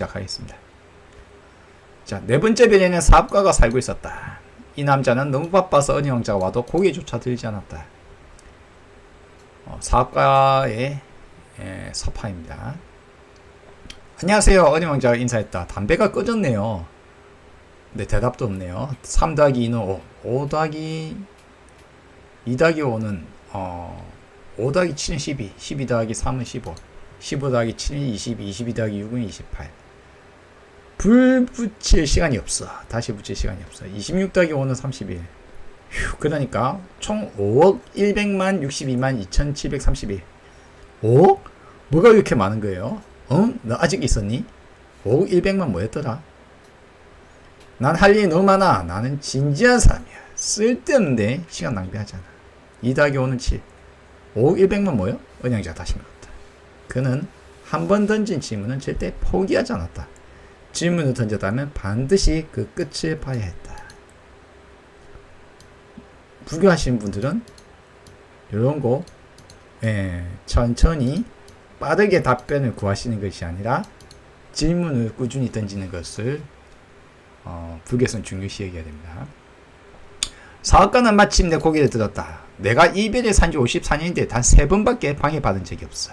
시작하겠습니다. 자, 네 번째 변에는 사업가가 살고 있었다. 이 남자는 너무 바빠서 어니 왕자가 와도 고개조차 들지 않았다. 사업가의 서파입니다. 안녕하세요. 어니 왕자가 인사했다. 담배가 꺼졌네요. 근데 대답도 없네요. 3 더하기 2는 5. 5 더하기 2 더하기 5는 5 더하기 7은 12. 12 더하기 3은 15. 15 더하기 7은 22. 22 더하기 6은 28. 불 붙일 시간이 없어. 다시 붙일 시간이 없어. 26 더하기 5는 31. 휴, 그러니까 총 5억 100만 62만 2731. 5억? 뭐가 이렇게 많은 거예요? 너 아직 있었니? 5억 100만 뭐였더라? 난 할 일이 너무 많아. 나는 진지한 사람이야. 쓸데없는데 시간 낭비하잖아. 2 더하기 5는 7. 5억 100만 뭐요? 은양자 다시 물었다. 그는 한 번 던진 질문은 절대 포기하지 않았다. 질문을 던졌다면 반드시 그 끝을 봐야 했다. 불교하시는 분들은 이런 거 천천히 빠르게 답변을 구하시는 것이 아니라 질문을 꾸준히 던지는 것을 불교에서는 중요시 여겨야 됩니다. 사업가는 마침내 고개를 들었다. 내가 이별을 산지 54년인데 단 3번밖에 방해받은 적이 없어.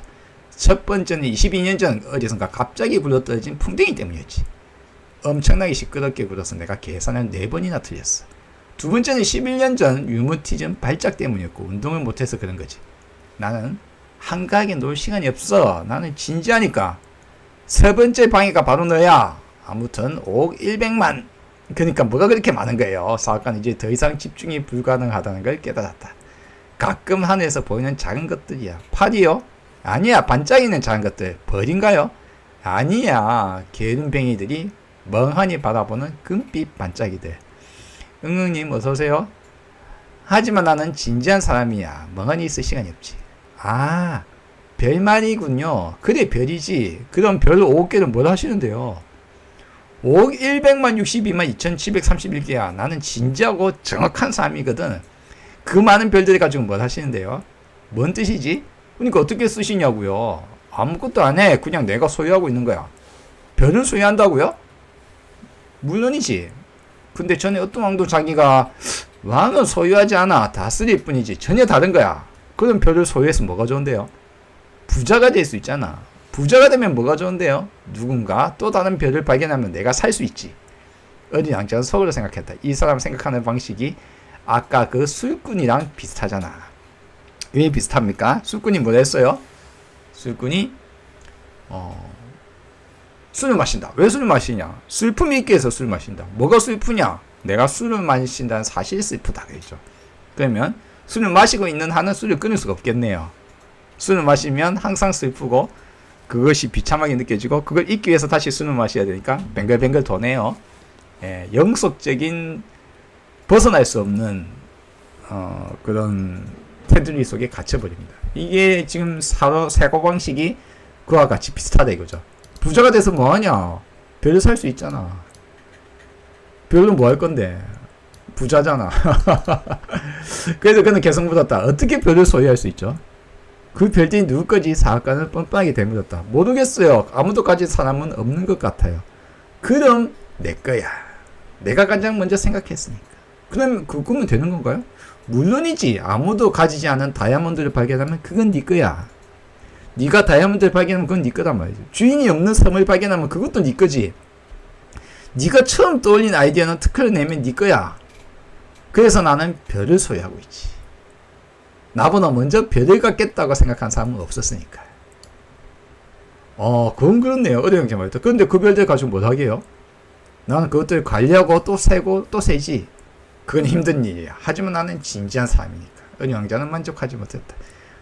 첫 번째는 22년 전 어디선가 갑자기 굴러떨어진 풍뎅이 때문이었지. 엄청나게 시끄럽게 굴어서 내가 계산을 4번이나 틀렸어. 두 번째는 11년 전 류머티즘 발작 때문이었고 운동을 못해서 그런 거지. 나는 한가하게 놀 시간이 없어. 나는 진지하니까. 세 번째 방해가 바로 너야. 아무튼 5억 100만. 그러니까 뭐가 그렇게 많은 거예요. 사업가는 이제 더 이상 집중이 불가능하다는 걸 깨달았다. 가끔 하늘에서 보이는 작은 것들이야. 팔이요? 아니야. 반짝이는 작은 것들. 벌인가요? 아니야. 게으름뱅이들이 멍하니 바라보는 금빛 반짝이들. 응응님 어서오세요. 하지만 나는 진지한 사람이야. 멍하니 있을 시간이 없지. 아, 별말이군요. 그래 별이지. 그럼 별 5개를 뭘 하시는데요? 5억 100만 62만 2731개야. 나는 진지하고 정확한 사람이거든. 그 많은 별들을 가지고 뭘 하시는데요? 뭔 뜻이지? 그러니까 어떻게 쓰시냐고요. 아무것도 안 해. 그냥 내가 소유하고 있는 거야. 별을 소유한다고요? 물론이지. 근데 전에 어떤 왕도 자기가 왕은 소유하지 않아. 다스릴 뿐이지. 전혀 다른 거야. 그럼 별을 소유해서 뭐가 좋은데요? 부자가 될 수 있잖아. 부자가 되면 뭐가 좋은데요? 누군가 또 다른 별을 발견하면 내가 살 수 있지. 어린 왕자는 속으로 생각했다. 이 사람 생각하는 방식이 아까 그 술꾼이랑 비슷하잖아. 왜 비슷합니까? 술꾼이 뭘 했어요? 술꾼이 술을 마신다. 왜 술을 마시냐? 슬픔이 있게 해서 술을 마신다. 뭐가 슬프냐? 내가 술을 마신다는 사실이 슬프다. 그렇죠? 그러면 술을 마시고 있는 한은 술을 끊을 수가 없겠네요. 술을 마시면 항상 슬프고 그것이 비참하게 느껴지고 그걸 잊기 위해서 다시 술을 마셔야 되니까 뱅글뱅글 도네요. 영속적인 벗어날 수 없는 그런 테두리 속에 갇혀버립니다. 이게 지금 사고방식이 그와 같이 비슷하다 이거죠. 부자가 돼서 뭐하냐? 별을 살 수 있잖아. 별로 뭐 할 건데? 부자잖아. 그래서 그는 계속 묻었다. 어떻게 별을 소유할 수 있죠? 그 별들이 누구 거지? 사업가는 뻔뻔하게 되물었다. 모르겠어요. 아무도 가진 사람은 없는 것 같아요. 그럼 내 거야. 내가 가장 먼저 생각했으니까. 그럼 그거면 되는 건가요? 물론이지. 아무도 가지지 않은 다이아몬드를 발견하면 그건 네 거야. 네가 다이아몬드를 발견하면 그건 네 거란 말이지. 주인이 없는 섬을 발견하면 그것도 네 거지. 네가 처음 떠올린 아이디어는 특허를 내면 네 거야. 그래서 나는 별을 소유하고 있지. 나보다 먼저 별을 갖겠다고 생각한 사람은 없었으니까. 그건 그렇네요. 어려운 게 말이다. 그런데 그 별들 가지고 뭘 하게요? 나는 그것들 관리하고 또 세고 또 세지. 그건 힘든 일이야. 하지만 나는 진지한 사람이니까. 은희 왕자는 만족하지 못했다.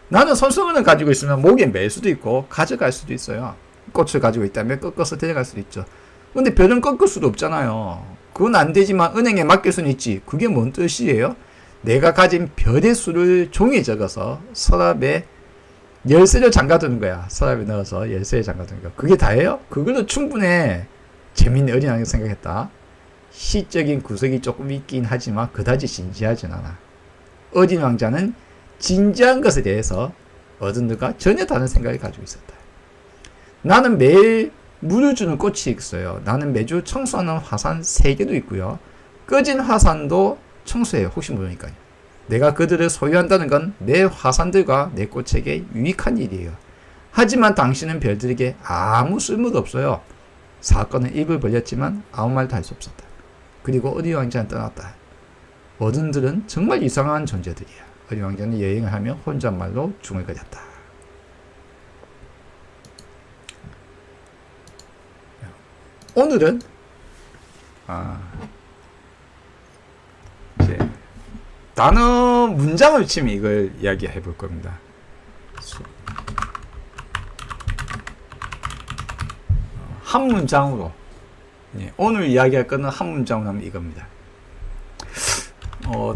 나는 손수건을 가지고 있으면 목에 맬 수도 있고 가져갈 수도 있어요. 꽃을 가지고 있다면 꺾어서 데려갈 수도 있죠. 근데 별은 꺾을 수도 없잖아요. 그건 안 되지만 은행에 맡길 수는 있지. 그게 뭔 뜻이에요? 내가 가진 별의 수를 종이에 적어서 서랍에 열쇠를 잠가두는 거야. 서랍에 넣어서 열쇠를 잠가두는 거야. 그게 다예요? 그걸로 충분해. 재밌는 어린아이가 생각했다. 시적인 구석이 조금 있긴 하지만 그다지 진지하진 않아. 어린 왕자는 진지한 것에 대해서 어른들과 전혀 다른 생각을 가지고 있었다. 나는 매일 물을 주는 꽃이 있어요. 나는 매주 청소하는 화산 3개도 있고요. 꺼진 화산도 청소해요. 혹시 모르니까요. 내가 그들을 소유한다는 건 내 화산들과 내 꽃에게 유익한 일이에요. 하지만 당신은 별들에게 아무 쓸모도 없어요. 사건은 입을 벌렸지만 아무 말도 할 수 없었다. 그리고 어리 왕자는 떠났다. 어른들은 정말 이상한 존재들이야. 어리 왕자는 여행을 하며 혼잣말로 중얼거렸다. 오늘은 이제 단어 문장을 치면 이걸 이야기해 볼 겁니다. 한 문장으로, 오늘 이야기할 거는 한 문장으로 하면 이겁니다.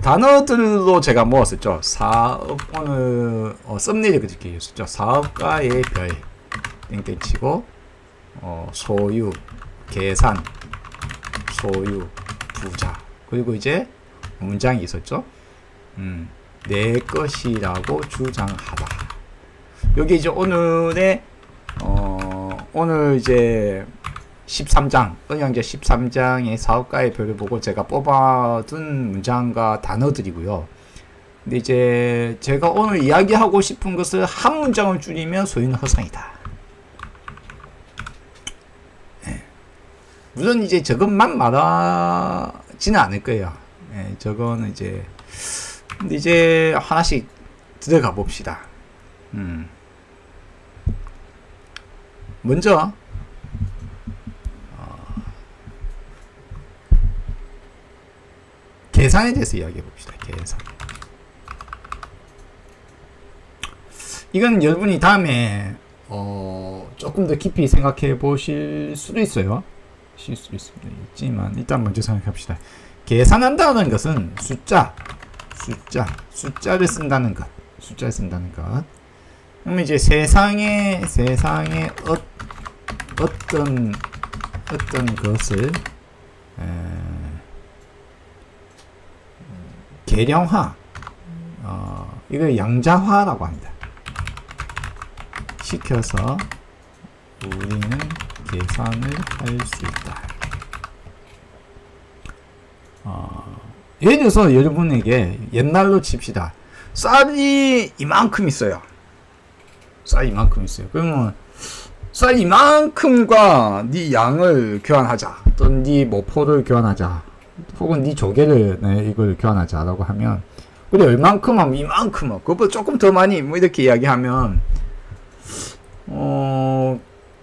단어들로 제가 모았었죠. 사업, 오늘 썸네일에 그렇게 있었죠. 사업가의 별 땡땡 치고 소유, 계산, 소유, 부자. 그리고 이제 문장이 있었죠. 내 것이라고 주장하다. 여기 이제 오늘의 오늘 이제 13장, 은영제 13장의 사업가의 별을 보고 제가 뽑아둔 문장과 단어들이고요. 근데 이제 제가 오늘 이야기하고 싶은 것을 한 문장을 줄이면 소유는 허상이다. 네. 물론 이제 저것만 말하지는 않을 거예요. 네, 저거는 이제, 근데 이제 하나씩 들어가 봅시다. 먼저 계산에 대해서 이야기해 봅시다. 계산. 이건 여러분이 다음에 조금 더 깊이 생각해 보실 수도 있어요. 있지만 일단 먼저 생각합시다. 계산한다는 것은 숫자를 쓴다는 것. 숫자를 쓴다는 것. 그러면 이제 세상에 어떤 것을 계량화, 이걸 양자화라고 합니다. 시켜서 우리는 계산을 할 수 있다. 예를 들어서 여러분에게 옛날로 칩시다. 쌀이 이만큼 있어요. 그러면 쌀 이만큼과 네 양을 교환하자. 또는 네 모포를 교환하자. 혹은 네 조개를 이걸 교환하자라고 하면, 우리 얼만큼 하면 이만큼, 그것보다 조금 더 많이 뭐 이렇게 이야기하면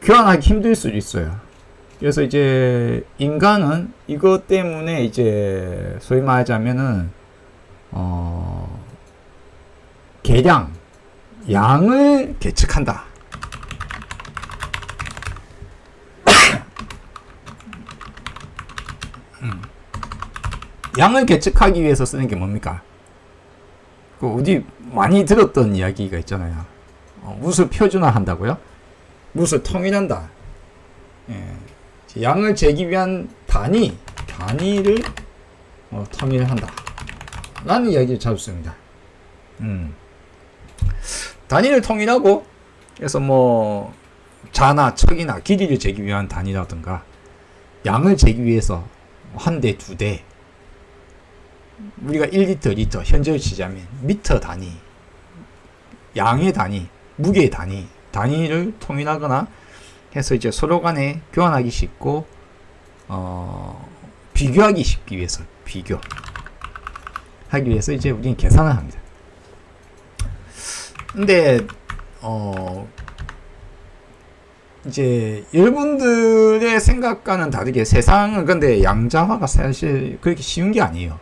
교환하기 힘들 수도 있어요. 그래서 이제 인간은 이것 때문에 이제 소위 말하자면은 계량, 양을 계측한다. 양을 계측하기 위해서 쓰는 게 뭡니까? 그 어디 많이 들었던 이야기가 있잖아요. 무엇을 표준화 한다고요? 무엇을 통일한다. 예. 양을 재기 위한 단위를 통일한다. 라는 이야기를 자주 씁니다. 단위를 통일하고, 그래서 뭐 자나 척이나 길이를 재기 위한 단위라든가, 양을 재기 위해서 한 대, 두 대, 우리가 1리터, 리터, 현재를 치자면 미터 단위, 양의 단위, 무게의 단위를 통일하거나 해서 이제 서로 간에 교환하기 쉽고, 비교하기 쉽기 위해서, 하기 위해서 이제 우리는 계산을 합니다. 근데, 이제 여러분들의 생각과는 다르게 세상은 근데 양자화가 사실 그렇게 쉬운 게 아니에요.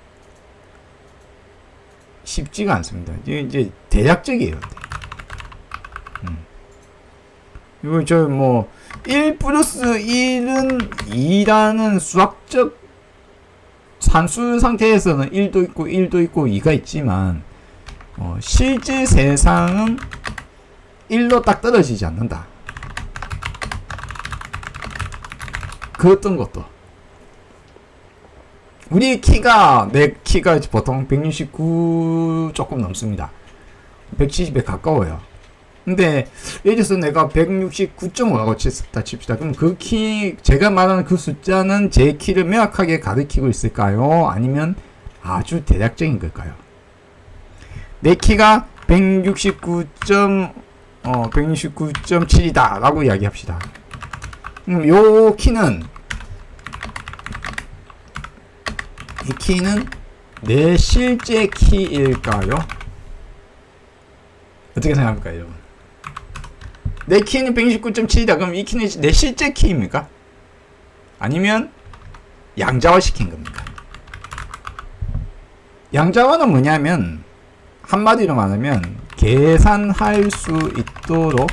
쉽지가 않습니다. 이제 대략적이에요. 이거 저 뭐 1 플러스 1은 2라는 수학적 산수 상태에서는 1도 있고 1도 있고 2가 있지만 실제 세상은 1로 딱 떨어지지 않는다. 그 어떤 것도 우리 키가, 내 키가 보통 169 조금 넘습니다. 170에 가까워요. 근데 예를 들어서 내가 169.5라고 칩시다. 그럼 그 키, 제가 말하는 그 숫자는 제 키를 명확하게 가리키고 있을까요? 아니면 아주 대략적인 걸까요? 내 키가 169.7이다 라고 이야기합시다. 요 키는, 이 키는 내 실제 키일까요? 어떻게 생각합니까, 여러분? 내 키는 169.7이다. 그럼 이 키는 내 실제 키입니까? 아니면 양자화 시킨 겁니까? 양자화는 뭐냐면, 한마디로 말하면 계산할 수 있도록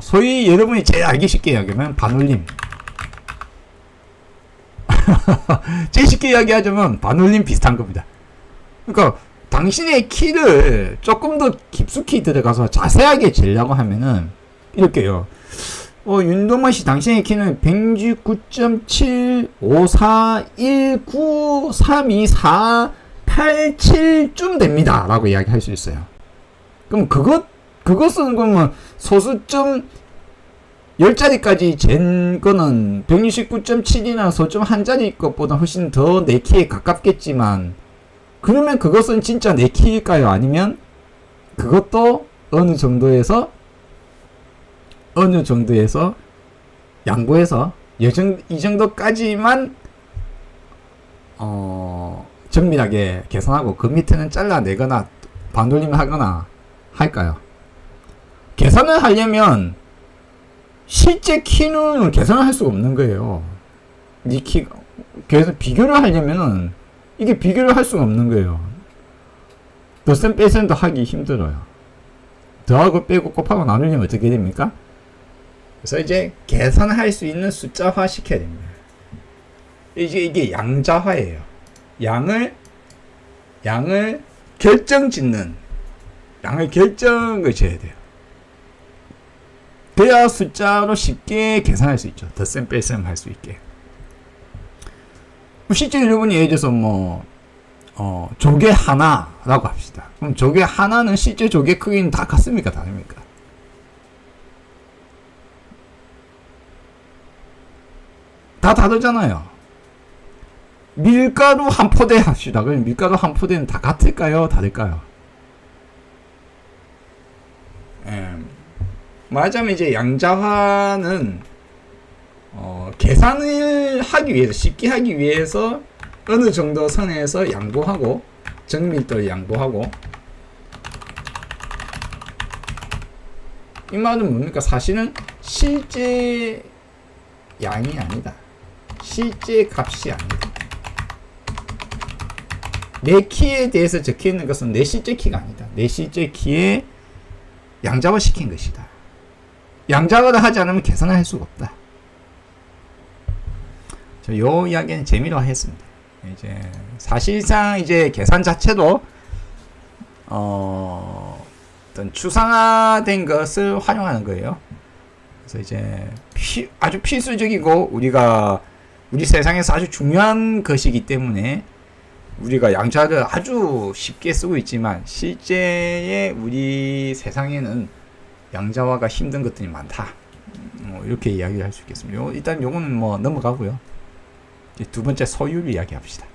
소위 여러분이 제일 알기 쉽게 이야기하면 반올림. 제일 쉽게 이야기하자면 반올림 비슷한 겁니다. 그러니까 당신의 키를 조금 더 깊숙이 들어가서 자세하게 재려고 하면은 이렇게요. 윤동만 씨 당신의 키는 169.7541932487쯤 됩니다 라고 이야기할 수 있어요. 그럼 그것은 그러면 소수점 10자리까지 잰 거는 169.7이나 소점 한 자리 것보다 훨씬 더 내 키에 가깝겠지만, 그러면 그것은 진짜 내 키일까요? 아니면 그것도 어느 정도에서 양보해서 이 정도까지만 정밀하게 계산하고 그 밑에는 잘라내거나 반올림을 하거나 할까요? 계산을 하려면 실제 키는 계산을 할 수가 없는 거예요. 이 키가 그래서 비교를 하려면은 이게 비교를 할 수가 없는 거예요. 덧셈 뺄셈도 하기 힘들어요. 더하고 빼고 곱하고 나누려면 어떻게 됩니까? 그래서 이제 계산할 수 있는 숫자화 시켜야 됩니다. 이게 양자화예요. 양을 결정을 지어야 돼요. 그래야 숫자로 쉽게 계산할 수 있죠. 덧셈 뺄셈 할 수 있게. 실제 여러분이 예를 들어서 조개 하나라고 합시다. 그럼 조개 하나는 실제 조개 크기는 다 같습니까? 다릅니까? 다 다르잖아요. 밀가루 한 포대 합시다. 그럼 밀가루 한 포대는 다 같을까요? 다를까요? 말하자면 이제 양자화는 계산을 하기 위해서, 쉽게 하기 위해서 어느 정도 선에서 양보하고, 정밀도를 양보하고, 이 말은 뭡니까? 사실은 실제 양이 아니다. 실제 값이 아니다. 내 키에 대해서 적혀 있는 것은 내 실제 키가 아니다. 내 실제 키에 양자화 시킨 것이다. 양자화를 하지 않으면 계산을 할 수가 없다. 요 이야기는 재미로 했습니다. 이제 사실상 이제 계산 자체도 어떤 추상화된 것을 활용하는 거예요. 그래서 이제 아주 필수적이고 우리 세상에서 아주 중요한 것이기 때문에 우리가 양자를 아주 쉽게 쓰고 있지만 실제의 우리 세상에는 양자화가 힘든 것들이 많다. 이렇게 이야기를 할 수 있겠습니다. 일단 요거는 넘어가고요. 두 번째 소유를 이야기합시다.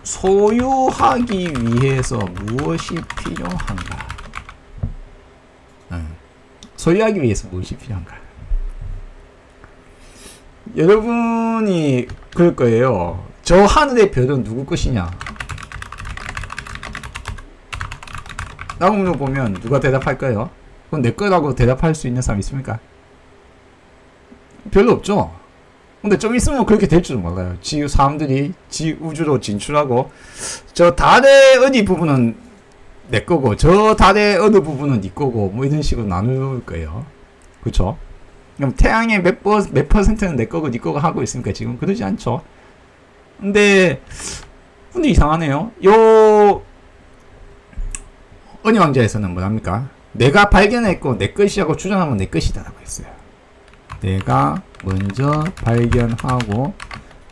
소유하기 위해서 무엇이 필요한가? 소유하기 위해서 무엇이 필요한가? 여러분이 그럴 거예요. 저 하늘의 별은 누구 것이냐? 라고 물어보면 누가 대답할까요? 그건 내 거라고 대답할 수 있는 사람 있습니까? 별로 없죠. 근데 좀 있으면 그렇게 될 줄 몰라요. 사람들이 우주로 진출하고 저 달의 어디 부분은 내 거고 저 달의 어느 부분은 네 거고 이런 식으로 나눌 거예요. 그렇죠? 그럼 태양의 몇 퍼센트는 내 거고 네 거고 하고 있으니까 지금 그러지 않죠. 근데 이상하네요. 언니왕자에서는 뭐랍니까? 내가 발견했고 내 것이라고 주장하면 내 것이다 라고 했어요. 내가 먼저 발견하고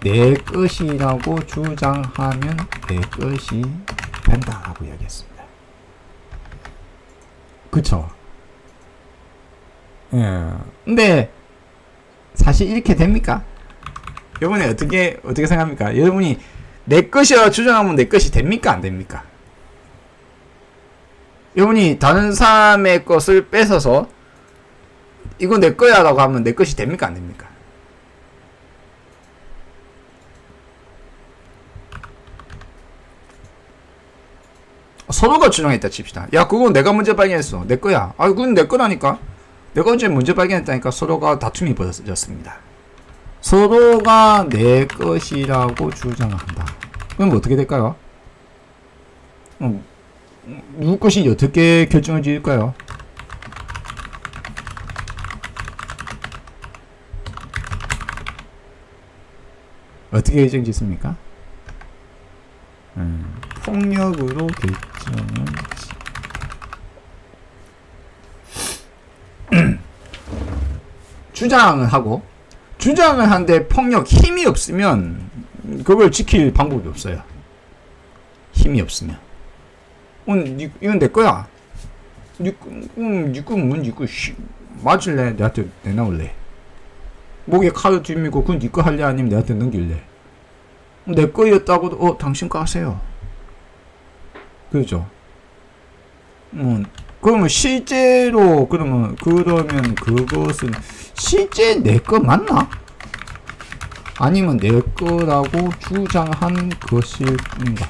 내 것이라고 주장하면 내 것이 된다 라고 이야기했습니다. 그쵸? 예. 근데 사실 이렇게 됩니까? 여러분이 어떻게 생각합니까? 여러분이 내 것이라 주장하면 내 것이 됩니까? 안 됩니까? 여러분이 다른 사람의 것을 뺏어서 이거 내 거야 라고 하면 내 것이 됩니까? 안 됩니까? 서로가 주장했다 칩시다. 야, 그거 내가 먼저 발견했어. 내 거야. 아, 그건 내 거라니까. 내가 언제 먼저 발견했다니까. 서로가 다툼이 벌어졌습니다. 서로가 내 것이라고 주장한다. 그럼 어떻게 될까요? 누구 것이 어떻게 결정을 지을까요? 어떻게 결정 짓습니까? 폭력으로 결정을 주장을 하고, 주장을 하는데 폭력 힘이 없으면 그걸 지킬 방법이 없어요. 힘이 없으면. 이건 내 거야. 니 거 맞을래? 내한테 내놔올래? 목에 칼을 쥐미고 그건 니 거 할래? 아니면 내한테 넘길래? 내 거였다고도 당신 거 하세요. 그죠? 그러면 실제로 그러면 그것은 실제 내 거 맞나? 아니면 내 거라고 주장한 것일인가?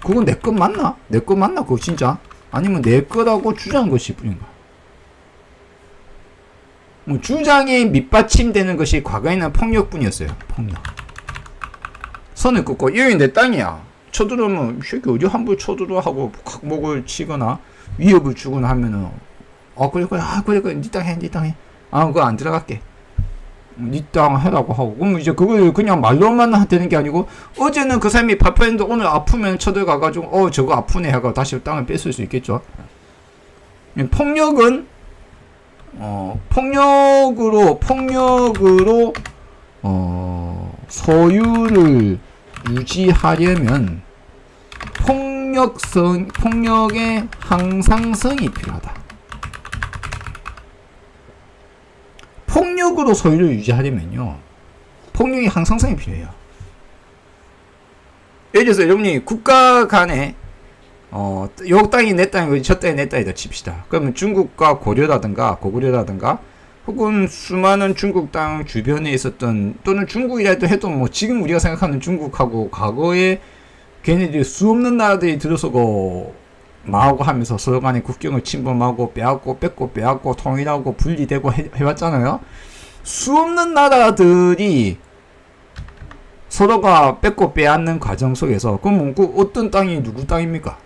그건 내 거 맞나? 내 거 맞나? 그거 진짜? 아니면 내 거라고 주장한 것일 뿐인가? 주장이 밑받침되는 것이 과거에는 폭력뿐이었어요. 폭력. 선을 긋고 여기 내 땅이야. 쳐들어오면 이 새끼 어디 함부로 쳐들어 하고 목을 치거나 위협을 주거나 하면은 그래 니 땅 해. 그거 안 들어갈게. 니 땅 해라고 하고. 그럼 이제 그걸 그냥 말로만 되는 게 아니고 어제는 그 사람이 발표했는데 오늘 아프면 쳐들어가가지고 저거 아프네 하고 다시 땅을 뺏을 수 있겠죠. 폭력은 폭력으로 소유를 유지하려면 폭력의 항상성이 필요하다. 폭력으로 소유를 유지하려면요, 폭력의 항상성이 필요해요. 예를 들어서 여러분이 국가 간에 요 땅이 내 땅이고 저 땅이 내 땅이다 칩시다. 그러면 중국과 고구려라든가 혹은 수많은 중국 땅 주변에 있었던, 또는 중국이라도 해도 뭐 지금 우리가 생각하는 중국하고 과거에 걔네들이 수없는 나라들이 들어서고 마하고 하면서 서로 간에 국경을 침범하고 뺏고 통일하고 분리되고 해왔잖아요. 수없는 나라들이 서로가 뺏고 빼앗는 과정 속에서 그럼 그 어떤 땅이 누구 땅입니까?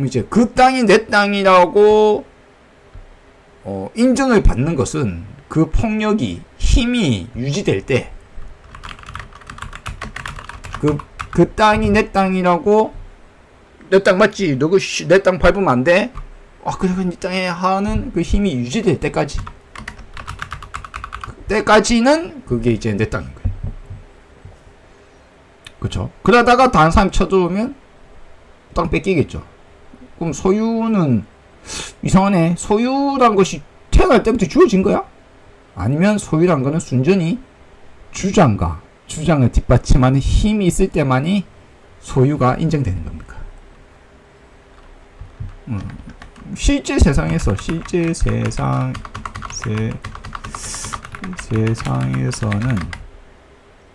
이제 그 땅이 내 땅이라고 인정을 받는 것은 그 폭력이 힘이 유지될 때, 그 땅이 내 땅이라고, 내 땅 맞지? 너 내 땅 밟으면 안 돼? 그래 네 땅에 하는 그 힘이 유지될 때까지는 그게 이제 내 땅인 거예요. 그쵸? 그러다가 다른 사람이 쳐들어오면 땅 뺏기겠죠. 그럼 소유는 이상하네. 소유란 것이 태어날 때부터 주어진 거야? 아니면 소유란 거는 순전히 주장을 뒷받침하는 힘이 있을 때만이 소유가 인정되는 겁니까? 실제 세상에서는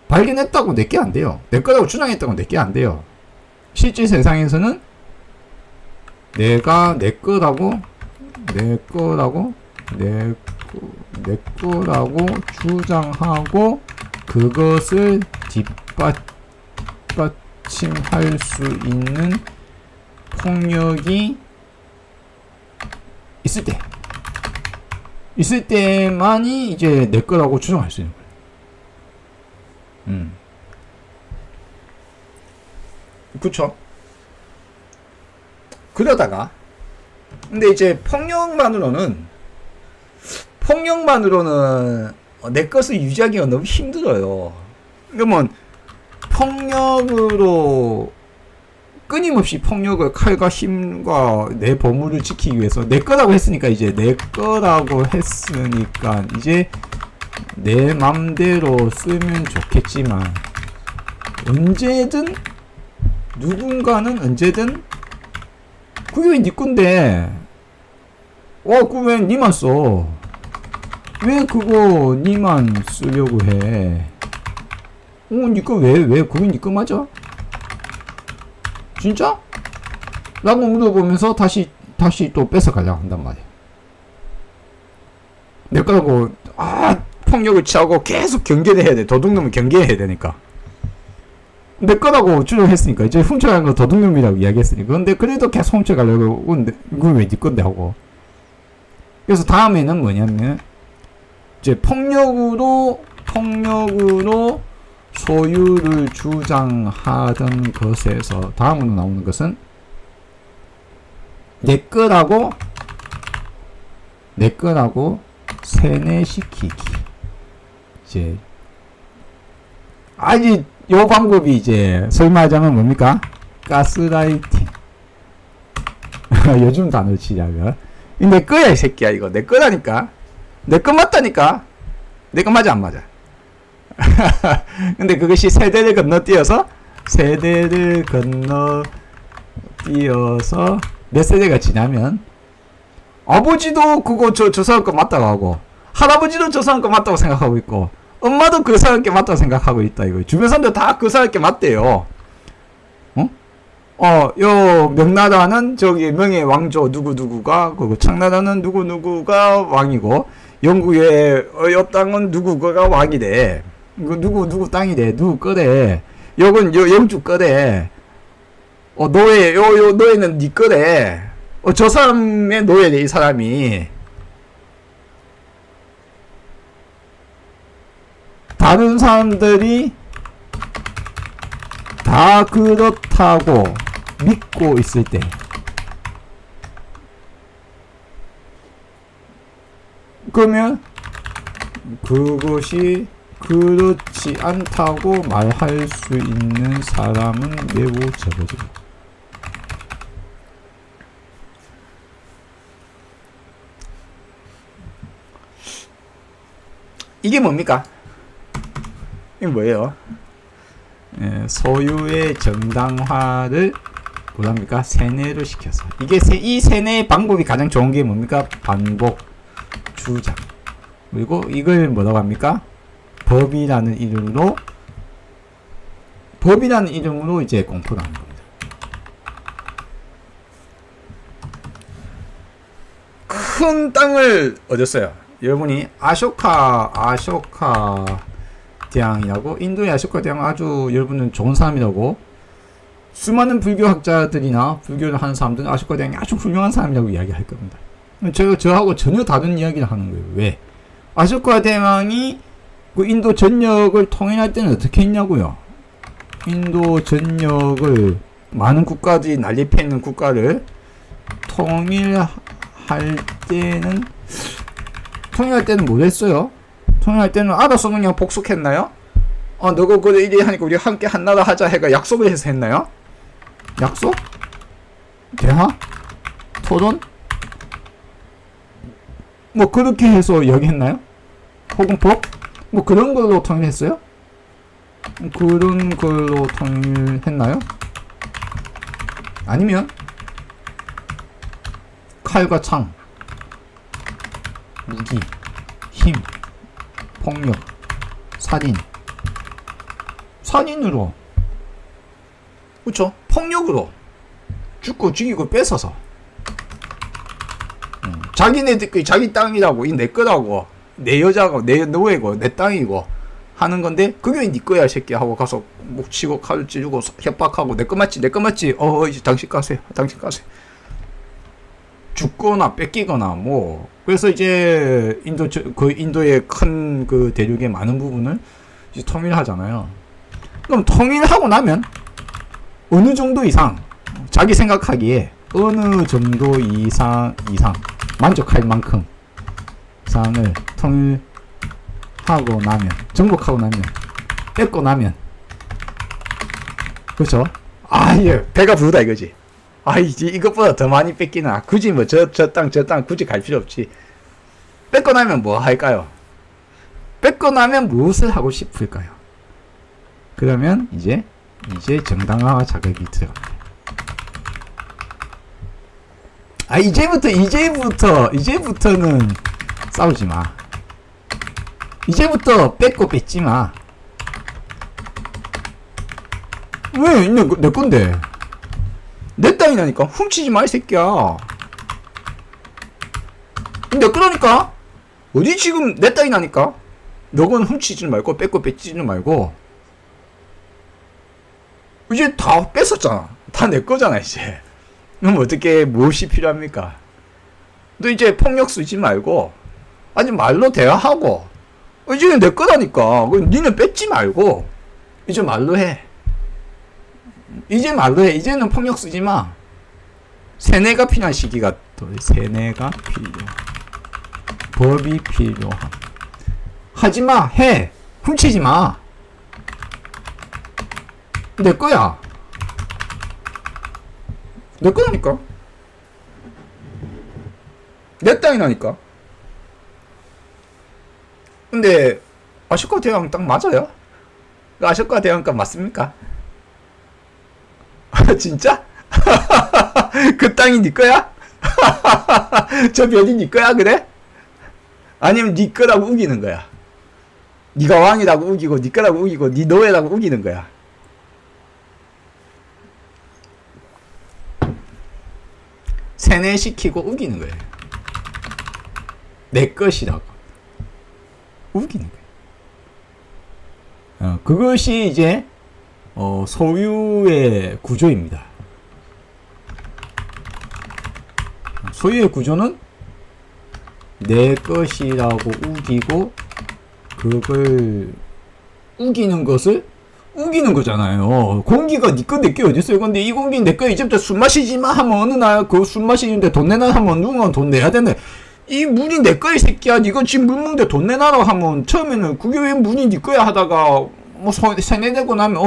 발견했다고 내게 안 돼요. 내 거라고 주장했다고 내게 안 돼요. 실제 세상에서는 내가 내 거라고 주장하고 그것을 뒷받침할 수 있는 폭력이 있을 때만이 이제 내 거라고 주장할 수 있는 거예요. 그쵸? 그러다가 근데 이제 폭력만으로는 내 것을 유지하기가 너무 힘들어요. 그러면 폭력으로 끊임없이 폭력을 칼과 힘과 내 보물을 지키기 위해서 내 거라고 했으니까 이제 내 거라고 했으니까 이제 내 맘대로 쓰면 좋겠지만 언제든 누군가는 언제든 그게 왜 네 건데 그거 왜 니만 써? 왜 그거 니만 쓰려고 해? 니거 왜 그게 니거 맞아? 진짜? 라고 물어보면서 다시 또 뺏어가려고 한단 말이야. 내 거라고 폭력을 취하고 계속 경계를 해야 돼. 도둑놈을 경계해야 되니까. 내 거라고 주장했으니까 이제 훔쳐간 거 도둑놈이라고 이야기했으니까. 근데 그래도 계속 훔쳐가려고 근데 이건 왜 네 건데 하고. 그래서 다음에는 뭐냐면 이제 폭력으로 소유를 주장하던 것에서 다음으로 나오는 것은 내 거라고 세뇌시키기. 이제 요 방법이 이제 설마장은 뭡니까? 가스라이팅. 요즘 단어를 치자면 내 거야 이 새끼야. 이거 내 거라니까. 내 거 맞다니까. 내 거 맞아 안 맞아? 근데 그것이 세대를 건너뛰어서 몇 세대가 지나면 아버지도 그거 저 사람 거 맞다고 하고 할아버지도 저 사람 거 맞다고 생각하고 있고 엄마도 그 사람 게 맞다고 생각하고 있다 이거. 주변 사람들 다 그 사람 게 맞대요. 요 명나라는 저기 명의 왕조 누구누구가 그리고 청나라는 누구누구가 왕이고 영국의 요 땅은 누구가 왕이래. 이거 누구 땅이래. 누구 거래. 요건 영주 거래. 노예 요 노예는 니 거래. 저 사람의 노예래 이 사람이. 다른 사람들이 다 그렇다고 믿고 있을 때 그러면 그것이 그렇지 않다고 말할 수 있는 사람은 매우 적어져. 이게 뭡니까? 이게 뭐예요? 소유의 정당화를 뭐랍니까? 세뇌를 시켜서. 이 세뇌의 방법이 가장 좋은 게 뭡니까? 반복 주장. 그리고 이걸 뭐라고 합니까? 법이라는 이름으로 이제 공포를 하는 겁니다. 큰 땅을 얻었어요. 여러분이 아쇼카 대왕이라고, 인도의 아쇼카 대왕 아주 여러분은 좋은 사람이라고, 수많은 불교학자들이나 불교를 하는 사람들은 아쇼카 대왕이 아주 훌륭한 사람이라고 이야기할 겁니다. 저하고 전혀 다른 이야기를 하는 거예요. 왜? 아쇼카 대왕이 그 인도 전역을 통일할 때는 어떻게 했냐고요? 인도 전역을 많은 국가들이 난립해 있는 국가를 통일할 때는 뭐 했어요? 통일할 때는 알아서 그냥 복속했나요? 너가 그래 이리 하니까 우리 함께 한 나라 하자 해가 약속을 해서 했나요? 약속? 대화? 토론? 뭐 그렇게 해서 여기했나요? 혹은 법? 뭐 그런 걸로 통일했어요? 그런 걸로 통일했나요? 아니면 칼과 창, 무기, 힘, 폭력, 살인으로, 그쵸? 폭력으로 죽고 죽이고 뺏어서 자기네들끼리 자기 땅이라고, 이 내 거라고, 내 여자고, 내 노예고, 내 땅이고 하는 건데, 그게 네 거야 새끼 하고 가서 목 치고 칼 찌르고 협박하고, 내 거 맞지 이제 당신 가세요. 죽거나 뺏기거나 뭐. 그래서 이제 인도의 큰 그 대륙의 많은 부분을 이제 통일하잖아요. 그럼 통일하고 나면 어느 정도 이상, 자기 생각하기에 어느 정도 이상 만족할 만큼 이상을 통일하고 나면, 정복하고 나면, 뺏고 나면, 그렇죠? 예, 배가 부르다 이거지. 이제 이것보다 더 많이 뺏기나. 굳이 뭐 저 땅 굳이 갈 필요 없지. 뺏고 나면 뭐 할까요? 뺏고 나면 무엇을 하고 싶을까요? 그러면 이제 정당화 자격이 들어갑니다. 이제부터는 싸우지 마. 이제부터 뺏고 뺏지 마. 왜? 내 건데. 내 땅이라니까. 훔치지 마, 이 새끼야. 내 거라니까. 어디 지금 내 땅이라니까. 너건 훔치지 말고, 뺏고 뺏지는 말고. 이제 다 뺏었잖아. 다 내 거잖아, 이제. 그럼 어떻게, 무엇이 필요합니까? 너 이제 폭력 쓰지 말고, 아니, 말로 대화하고, 이제 내 거라니까. 니는 뺏지 말고, 이제 말로 해. 이제는 폭력 쓰지 마. 세뇌가 필요한 시기가 또, 세뇌가 법이 필요함. 하지 마, 해. 훔치지 마. 내 거야. 내 거라니까. 내 땅이라니까. 근데 아쇼카 대왕 땅 맞아요? 아쇼카 대왕 땅 맞습니까? 진짜? 그 땅이 네 거야? 저 별이 네 거야, 그래? 아니면 네 거라고 우기는 거야? 네가 왕이라고 우기고 네 거라고 우기고 네 노예라고 우기는 거야? 세뇌시키고 우기는 거예요. 내 것이라고 우기는 거예요. 그것이 이제 소유의 구조입니다. 소유의 구조는 내 것이라고 우기고 그걸 우기는 것을 우기는 거잖아요. 공기가 니꺼 내게 어딨어요. 근데 이 공기 내꺼 이제부터 술 마시지 마 하면 어느 날 그 술 마시는데 돈 내놔 하면 누군가 돈 내야 되네. 이 문이 내꺼 이 새끼야. 니가 지금 물 먹는데 돈 내놔라 하면 처음에는 그게 왜 문이 니꺼야 하다가 뭐 세뇌되고 나면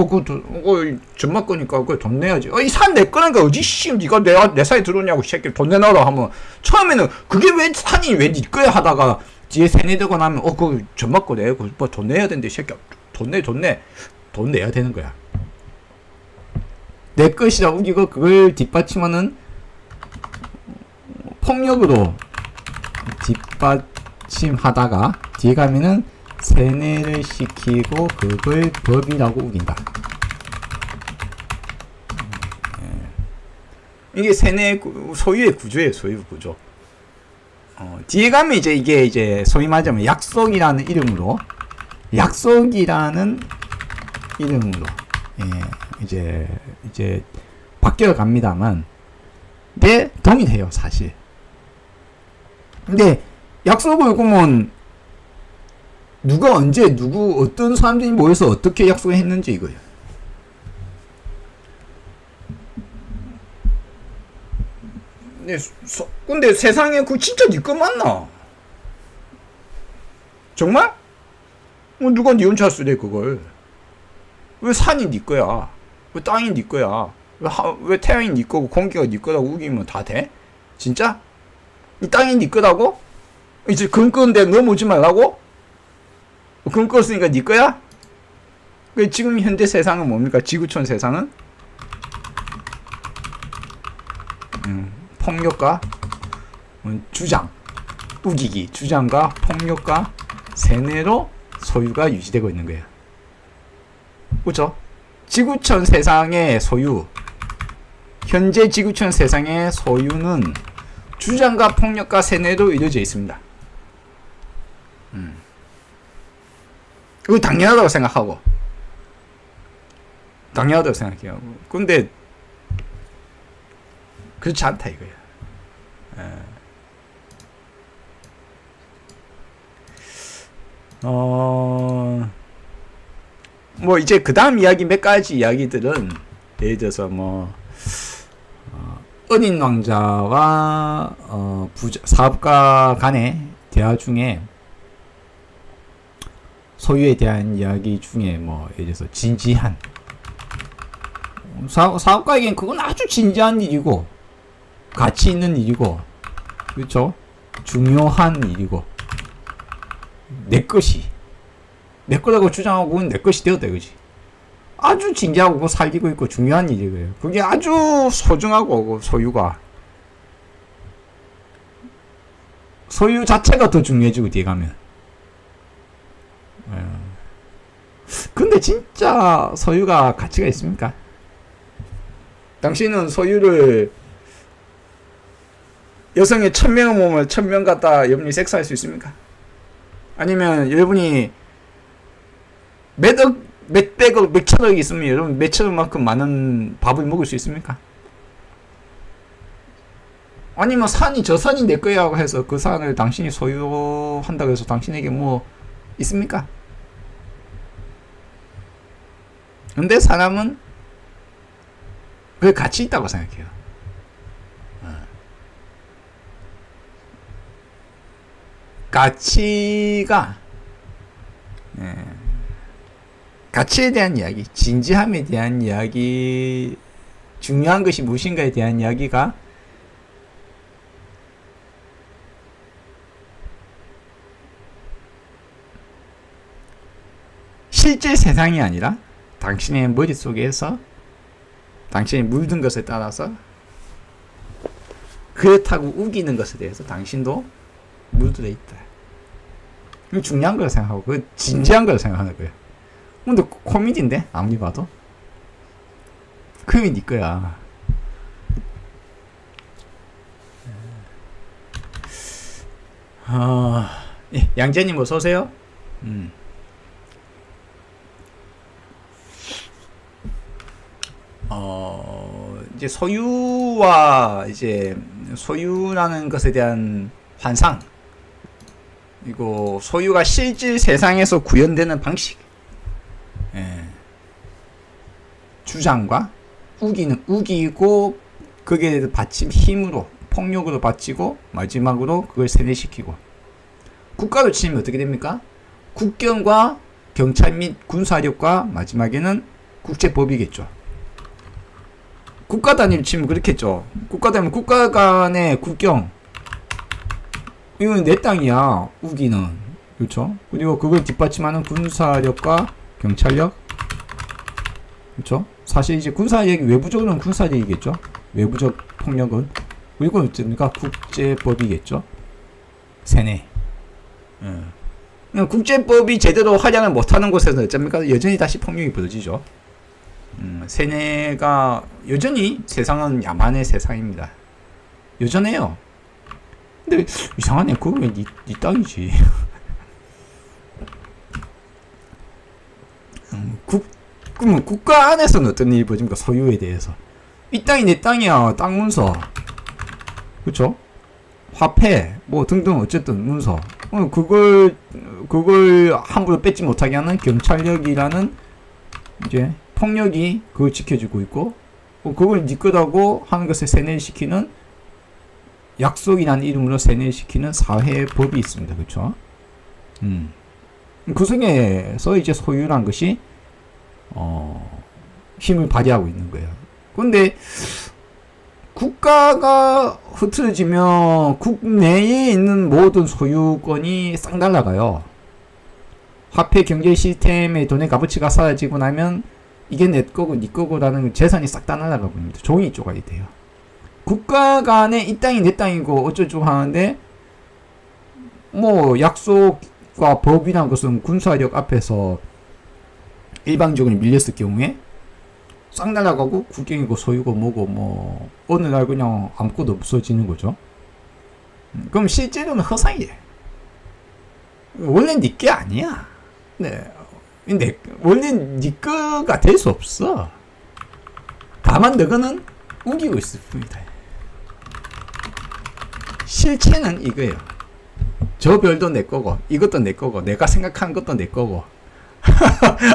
전마 거니까 그거 돈 내야지. 이 산 내 거니까 어디 씨 니가 내 사이 들어오냐고 새끼 돈 내놔라 하면 처음에는 그게 왜 산이 왜 니 거야 하다가 뒤에 세뇌되고 나면 그거 전마 거 내. 뭐 돈 내야 되는데 새끼야. 돈 내야 되는 거야. 내 것이라 우기고 그걸 뒷받침하는 폭력으로 뒷받침하다가 뒤에 가면은 세뇌를 시키고 그걸 법이라고 우긴다. 이게 세뇌 소유의 구조예요. 소유 구조. 뒤에 가면 이게 소위 말하자면 약속이라는 이름으로 이제 바뀌어 갑니다만, 네, 동일해요, 사실. 근데 약속을 그러면 누가 언제 어떤 사람들이 모여서 어떻게 약속을 했는지 이거예요. 근데 세상에 그 진짜 네 거 맞나? 정말? 누가 니 혼자 쓰래 그걸? 왜 산이 네 거야? 왜 땅이 네 거야? 왜 태양이 네 거고 공기가 네 거라고 우기면 다 돼? 진짜? 이 땅이 네 거라고? 이제 금끄는데 넘어오지 말라고? 금끄었으니까 네 거야? 지금 현대 세상은 뭡니까? 지구촌 세상은? 폭력과 주장, 우기기, 주장과 폭력과 세뇌로 소유가 유지되고 있는 거예요. 그렇죠? 지구촌 세상의 소유, 현재 지구촌 세상의 소유는 주장과 폭력과 세뇌로 이루어져 있습니다. 이거 당연하다고 생각해요. 근데 그렇지 않다 이거야. 뭐 이제 그 다음 이야기 몇 가지 이야기들은 예를 들어서 은인 왕자와 사업가 간의 대화 중에 소유에 대한 이야기 중에 예를 들어서 진지한 사업가에겐 그건 아주 진지한 일이고 가치 있는 일이고, 그렇죠? 중요한 일이고, 내 것이 내 거라고 주장하고 내 것이 되었다 이거지. 아주 진지하고 살리고 있고 중요한 일이고요. 그게 아주 소중하고, 소유가 소유 자체가 더 중요해지고 뒤에 가면. 근데 진짜 소유가 가치가 있습니까? 당신은 소유를 여성의 1000명의 몸을 1000명 갖다 여러분이 섹스할 수 있습니까? 아니면 여러분이 몇백억, 몇천억이 있으면 여러분 몇천억만큼 많은 밥을 먹을 수 있습니까? 아니면 산이 저 산이 내 거야 하고 해서 그 산을 당신이 소유한다고 해서 당신에게 뭐 있습니까? 근데 사람은 그게 가치 있다고 생각해요. 가치가, 가치에 대한 이야기, 진지함에 대한 이야기, 중요한 것이 무엇인가에 대한 이야기가 실제 세상이 아니라 당신의 머릿속에서 당신이 물든 것에 따라서 그렇다고 우기는 것에 대해서 당신도 물들어 있다. 이거 중요한 걸 생각하고 그 진지한 걸 생각하는 거예요. 근데 코미디인데 아무리 봐도 그게 네 거야. 예, 양재님 어서 오세요. 이제 소유와 이제 소유라는 것에 대한 환상, 그리고 소유가 실질 세상에서 구현되는 방식, 주장과 우기고 그게 받침 힘으로 폭력으로 바치고 마지막으로 그걸 세뇌시키고, 국가로 치면 어떻게 됩니까? 국경과 경찰 및 군사력과 마지막에는 국제법이겠죠. 국가 단위로 치면 그렇겠죠. 국가 단위, 국가 간의 국경, 이건 내 땅이야, 우기는. 그렇죠? 그리고 그걸 뒷받침하는 군사력과 경찰력, 그렇죠? 사실 이제 군사력이 외부적으로는 군사력이겠죠. 외부적 폭력은. 그리고 어쨌습니까? 국제법이겠죠. 세뇌. 국제법이 제대로 활용을 못하는 곳에서 어쩝니까? 여전히 다시 폭력이 벌어지죠. 세뇌가 여전히, 세상은 야만의 세상입니다. 여전해요. 근데 이상하네. 그거 왜 니 땅이지? 그러면 국가 안에서는 어떤 일이 벌어집니까? 소유에 대해서. 이 땅이 내 땅이야. 땅 문서. 그쵸? 화폐, 뭐 등등 어쨌든 문서. 그걸 함부로 뺏지 못하게 하는 경찰력이라는 이제 폭력이 그걸 지켜주고 있고, 그걸 네 거라고 하는 것에 세뇌시키는, 약속이라는 이름으로 세뇌시키는 사회법이 있습니다. 그쵸? 그 속에서 이제 소유란 것이 힘을 발휘하고 있는 거예요. 근데 국가가 흐트러지면 국내에 있는 모든 소유권이 싹 날아가요. 화폐 경제 시스템의 돈의 값어치가 사라지고 나면 이게 내 거고 네 거고라는 재산이 싹 다 날아가 버립니다. 종이 조각이 돼요. 국가 간에 이 땅이 내 땅이고 어쩌고 하는데, 뭐 약속과 법이란 것은 군사력 앞에서 일방적으로 밀렸을 경우에 싹 날아가고 국경이고 소유고 뭐고 뭐 어느 날 그냥 아무것도 없어지는 거죠. 그럼 실제로는 허상이에요. 원래 네 게 아니야. 네. 원래 네 거가 될 수 없어. 다만 너거는 우기고 있을 뿐이다. 실체는 이거예요. 저 별도 내 거고, 이것도 내 거고, 내가 생각한 것도 내 거고,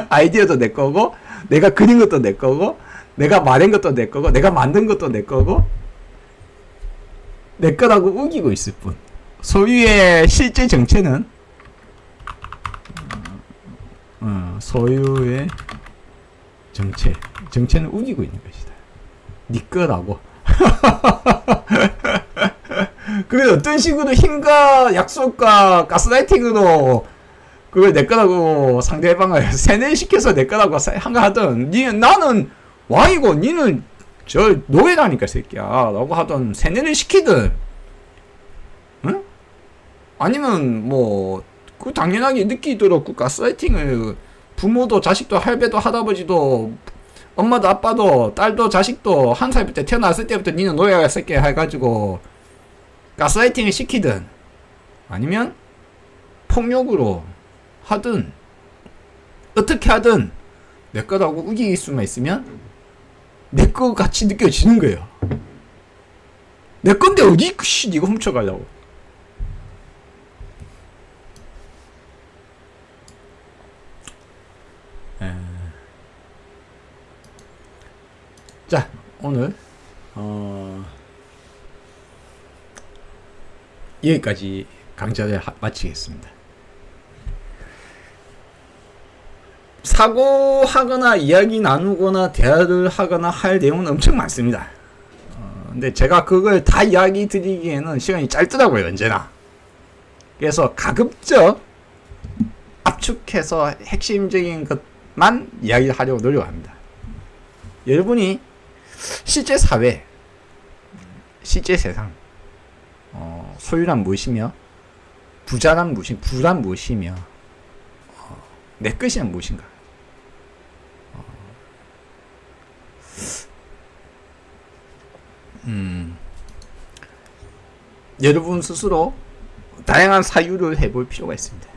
아이디어도 내 거고, 내가 그린 것도 내 거고, 내가 말한 것도 내 거고, 내가 만든 것도 내 거고, 내 거라고 우기고 있을 뿐. 소유의 실제 정체는 소유의 정체는 우기고 있는 것이다. 네 거라고. 그게 어떤 식으로 힘과 약속과 가스라이팅으로 그걸 내 거라고 상대방을 세뇌시켜서 내 거라고 한가 하던, 나는 왕이고 니는 저 노예라니까 새끼야 라고 하던, 세뇌를 시키든, 응? 아니면 뭐 그 당연하게 느끼도록 그 가스라이팅을 부모도 자식도 할배도 할아버지도 엄마도 아빠도 딸도 자식도 한 살부터 태어났을 때부터 니는 노예가 새끼야 해가지고 가스라이팅을 시키든, 아니면 폭력으로 하든 어떻게 하든 내 거라고 우길 수만 있으면 내 거 같이 느껴지는 거예요. 내 건데 어디 네가 훔쳐가려고. 자, 오늘 여기까지 강좌를 마치겠습니다. 사고하거나 이야기 나누거나 대화를 하거나 할 내용은 엄청 많습니다. 근데 제가 그걸 다 이야기 드리기에는 시간이 짧더라고요, 언제나. 그래서 가급적 압축해서 핵심적인 것만 이야기를 하려고 노력합니다. 여러분이 실제 사회, 실제 세상, 소유란 무엇이며, 부자란 무엇이며, 부란 무엇이며, 내 것이란 무엇인가. 여러분 스스로 다양한 사유를 해볼 필요가 있습니다.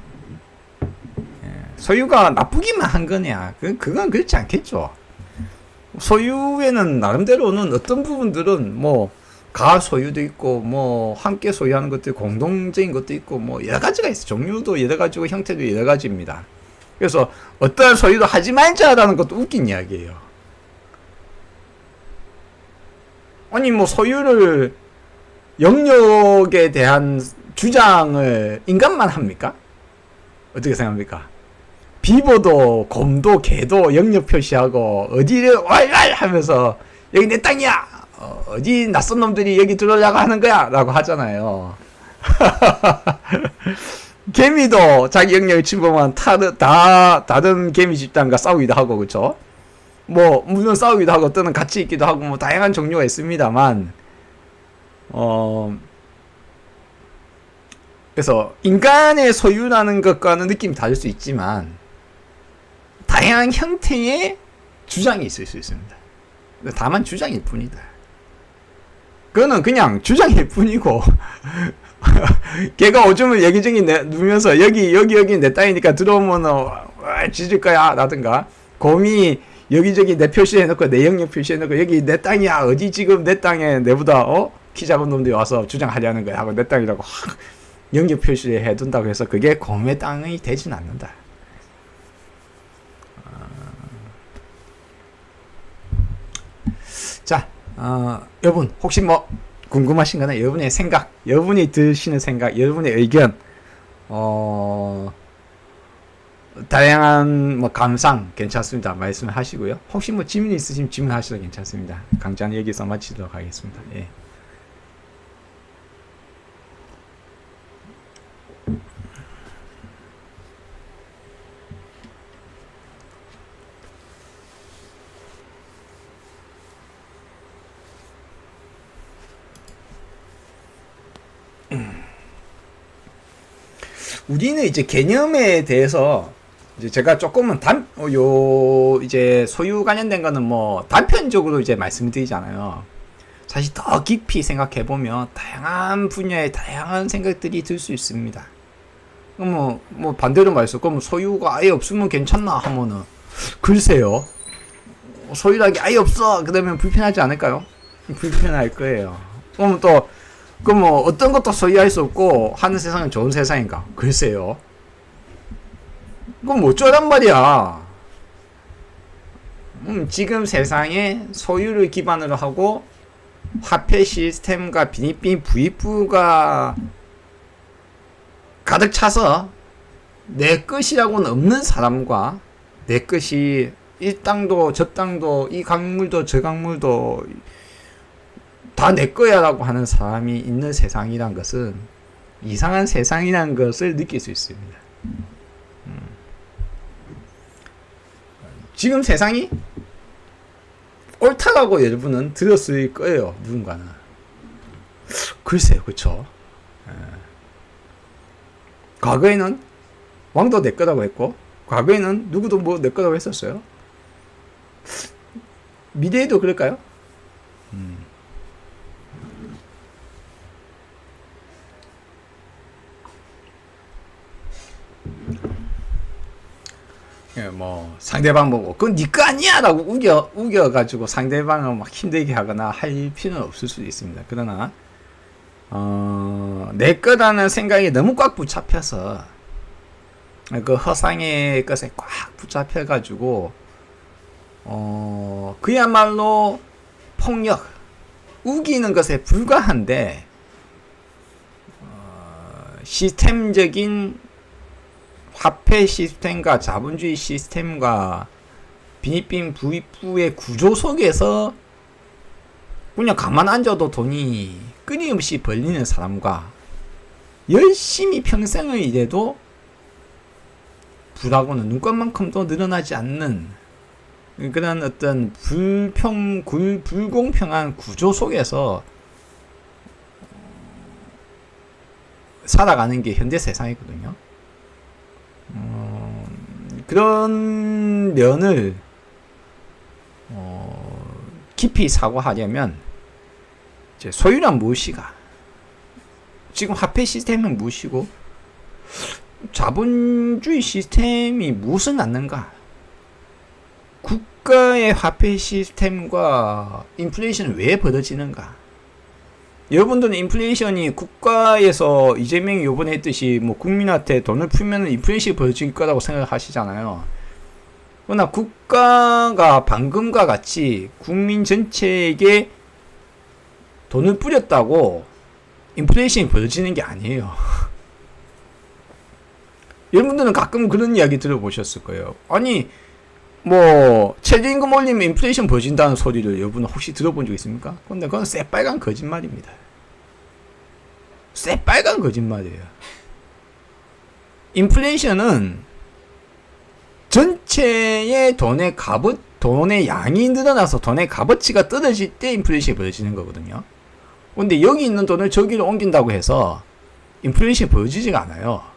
소유가 나쁘기만 한 거냐? 그건 그렇지 않겠죠. 소유에는 나름대로는 어떤 부분들은 뭐 가소유도 있고 뭐 함께 소유하는 것도 있고 공동적인 것도 있고 뭐 여러 가지가 있어. 종류도 여러 가지고 형태도 여러 가지입니다. 그래서 어떠한 소유도 하지 말자라는 것도 웃긴 이야기예요. 아니 뭐 소유를, 영역에 대한 주장을 인간만 합니까? 어떻게 생각합니까? 비버도 곰도 개도 영역 표시하고 어디를 왈왈 하면서 여기 내 땅이야, 어디 낯선 놈들이 여기 들어오려고 하는 거야 라고 하잖아요. 개미도 자기 영역을 침범한 다른 개미 집단과 싸우기도 하고, 그쵸? 뭐 물론 싸우기도 하고 또는 같이 있기도 하고 뭐 다양한 종류가 있습니다만, 그래서 인간의 소유라는 것과는 느낌이 다를 수 있지만 다양한 형태의 주장이 있을 수 있습니다. 다만 주장일 뿐이다. 그거는 그냥 주장일 뿐이고 걔가 오줌을 여기저기 누면서 여기 내 땅이니까 들어오면 짖을 거야 라든가, 곰이 여기저기 내 표시해놓고 내 영역 표시해놓고 여기 내 땅이야, 어디 지금 내 땅에 내보다 키 작은 놈들이 와서 주장하려는 거야 하고 내 땅이라고 확 영역 표시를 해둔다고 해서 그게 곰의 땅이 되진 않는다. 자, 여러분 혹시 뭐 궁금하신 거나 여러분의 생각, 여러분이 드시는 생각, 여러분의 의견, 다양한 뭐 감상 괜찮습니다. 말씀하시고요. 혹시 뭐 질문 있으시면 질문하셔도 괜찮습니다. 강좌는 여기서 마치도록 하겠습니다. 예. 우리는 이제 개념에 대해서 이제 제가 조금은 이제 소유 관련된 거는 뭐 단편적으로 이제 말씀드리잖아요. 사실 더 깊이 생각해 보면 다양한 분야의 다양한 생각들이 들 수 있습니다. 뭐 반대로 말해서 그럼 소유가 아예 없으면 괜찮나 하면은 글쎄요. 소유라는 게 아예 없어 그러면 불편하지 않을까요? 불편할 거예요. 그럼 또 그럼 뭐 어떤 것도 소유할 수 없고 하는 세상은 좋은 세상인가? 글쎄요. 그럼 뭐 어쩌란 말이야. 지금 세상에 소유를 기반으로 하고 화폐 시스템과 비니빈 부익부가 가득 차서 내 것이라고는 없는 사람과 내 것이 이 땅도 저 땅도 이 강물도 저 강물도 다 내 거야라고 하는 사람이 있는 세상이란 것은 이상한 세상이라는 것을 느낄 수 있습니다. 지금 세상이 옳다라고 여러분은 들었을 거예요. 누군가는. 글쎄요. 그쵸? 과거에는 왕도 내 거라고 했고 과거에는 누구도 뭐 내 거라고 했었어요. 미래에도 그럴까요? 예, 뭐 상대방 보고 그건 네 거 아니야라고 우겨가지고 상대방을 막 힘들게 하거나 할 필요는 없을 수도 있습니다. 그러나 내 거라는 생각이 너무 꽉 붙잡혀서 그 허상의 것에 꽉 붙잡혀가지고 그야말로 폭력, 우기는 것에 불과한데 시스템적인 화폐 시스템과 자본주의 시스템과 빈익빈 부익부의 구조 속에서 그냥 가만 앉아도 돈이 끊임없이 벌리는 사람과 열심히 평생을 일해도 부라고는 눈꽃만큼도 늘어나지 않는 그런 어떤 불공평한 구조 속에서 살아가는 게 현대 세상이거든요. 그런 면을 깊이 사고하려면 이제 소유란 무엇이가 지금 화폐 시스템은 무엇이고 자본주의 시스템이 무엇을 낳는가 국가의 화폐 시스템과 인플레이션은 왜 벌어지는가 여러분들은 인플레이션이 국가에서 이재명이 요번에 했듯이 뭐 국민한테 돈을 풀면 인플레이션이 벌어질 거라고 생각하시잖아요. 그러나 국가가 방금과 같이 국민 전체에게 돈을 뿌렸다고 인플레이션이 벌어지는 게 아니에요. 여러분들은 가끔 그런 이야기 들어보셨을 거예요. 아니 뭐 최저임금 올리면 인플레이션 벌어진다는 소리를 여러분은 혹시 들어본 적 있습니까? 근데 그건 새빨간 거짓말입니다. 새빨간 거짓말이에요. 인플레이션은 전체의 돈의 양이 늘어나서 돈의 값어치가 떨어질 때 인플레이션이 벌어지는 거거든요. 근데 여기 있는 돈을 저기로 옮긴다고 해서 인플레이션이 벌어지지가 않아요.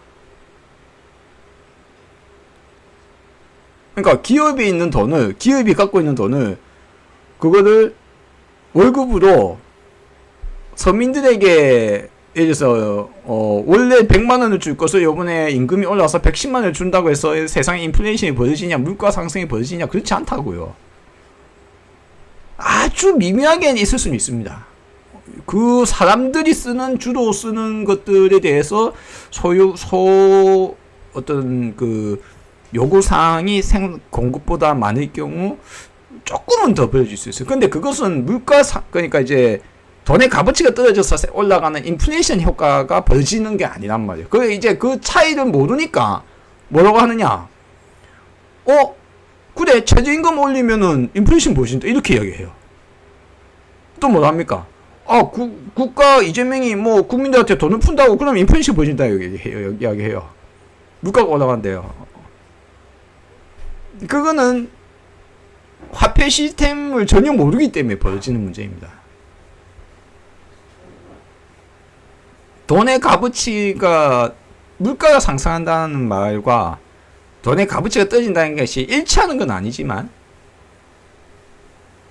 그러니까 기업이 갖고 있는 돈을 그거를 월급으로 서민들에게 예를 들어서 원래 100만 원을 줄 것을 요번에 임금이 올라와서 110만 원을 준다고 해서 세상에 인플레이션이 벌어지냐 물가 상승이 벌어지냐 그렇지 않다고요. 아주 미묘하게 있을 수는 있습니다. 그 사람들이 주로 쓰는 것들에 대해서 어떤 그 요구사항이 공급보다 많을 경우 조금은 더 벌어질 수 있어요. 근데 그것은 그러니까 이제 돈의 값어치가 떨어져서 올라가는 인플레이션 효과가 벌어지는 게 아니란 말이에요. 이제 그 차이를 모르니까 뭐라고 하느냐? 그래 최저임금 올리면은 인플레이션 벌어진다 이렇게 이야기해요. 또 뭐라 합니까? 국가 이재명이 뭐 국민들한테 돈을 푼다고 그러면 인플레이션 벌어진다 이야기해요. 물가가 올라간대요. 그거는 화폐 시스템을 전혀 모르기 때문에 벌어지는 문제입니다. 돈의 값어치가 물가가 상승한다는 말과 돈의 값어치가 떨어진다는 것이 일치하는 건 아니지만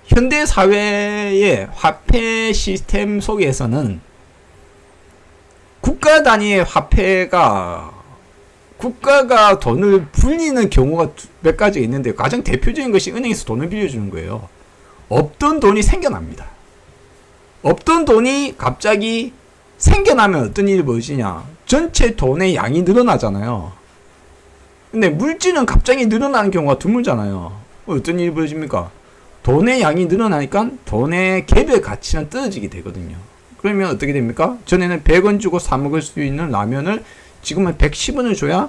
현대 사회의 화폐 시스템 속에서는 국가 단위의 국가가 돈을 불리는 경우가 몇 가지 있는데 가장 대표적인 것이 은행에서 돈을 빌려주는 거예요. 없던 돈이 생겨납니다. 없던 돈이 갑자기 생겨나면 어떤 일이 벌어지냐? 전체 돈의 양이 늘어나잖아요. 근데 물질은 갑자기 늘어나는 경우가 드물잖아요. 어떤 일이 벌어집니까? 돈의 양이 늘어나니까 돈의 개별 가치는 떨어지게 되거든요. 그러면 어떻게 됩니까? 전에는 100원 주고 사 먹을 수 있는 라면을 지금은 110원을 줘야